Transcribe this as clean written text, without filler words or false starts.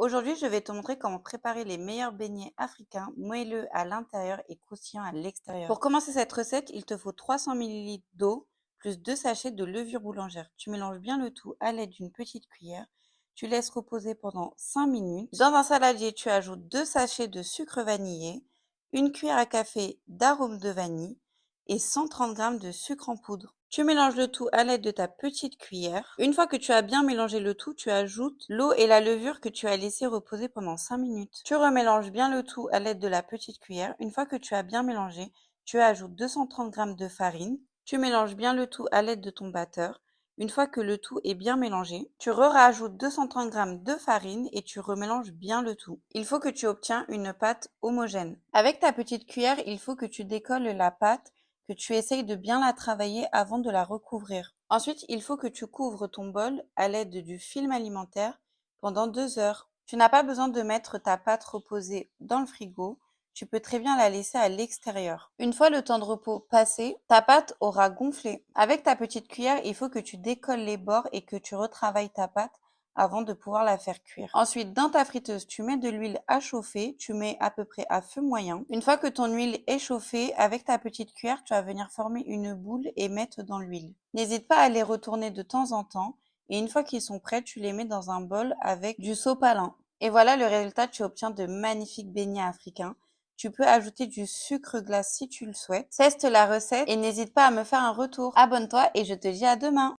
Aujourd'hui, je vais te montrer comment préparer les meilleurs beignets africains, moelleux à l'intérieur et croustillants à l'extérieur. Pour commencer cette recette, il te faut 300 ml d'eau plus 2 sachets de levure boulangère. Tu mélanges bien le tout à l'aide d'une petite cuillère. Tu laisses reposer pendant 5 minutes. Dans un saladier, tu ajoutes 2 sachets de sucre vanillé, une cuillère à café d'arôme de vanille et 130 g de sucre en poudre. Tu mélanges le tout à l'aide de ta petite cuillère. Une fois que tu as bien mélangé le tout, tu ajoutes l'eau et la levure que tu as laissé reposer pendant 5 minutes. Tu remélanges bien le tout à l'aide de la petite cuillère. Une fois que tu as bien mélangé, tu ajoutes 230 g de farine. Tu mélanges bien le tout à l'aide de ton batteur. Une fois que le tout est bien mélangé, tu rajoutes 230 g de farine et tu remélanges bien le tout. Il faut que tu obtiens une pâte homogène. Avec ta petite cuillère, il faut que tu décolles la pâte, que tu essayes de bien la travailler avant de la recouvrir. Ensuite, il faut que tu couvres ton bol à l'aide du film alimentaire pendant 2 heures. Tu n'as pas besoin de mettre ta pâte reposer dans le frigo. Tu peux très bien la laisser à l'extérieur. Une fois le temps de repos passé, ta pâte aura gonflé. Avec ta petite cuillère, il faut que tu décolles les bords et que tu retravailles ta pâte avant de pouvoir la faire cuire. Ensuite, dans ta friteuse, tu mets de l'huile à chauffer, tu mets à peu près à feu moyen. Une fois que ton huile est chauffée, avec ta petite cuillère, tu vas venir former une boule et mettre dans l'huile. N'hésite pas à les retourner de temps en temps et une fois qu'ils sont prêts, tu les mets dans un bol avec du sopalin. Et voilà le résultat, tu obtiens de magnifiques beignets africains. Tu peux ajouter du sucre glace si tu le souhaites. Teste la recette et n'hésite pas à me faire un retour. Abonne-toi et je te dis à demain.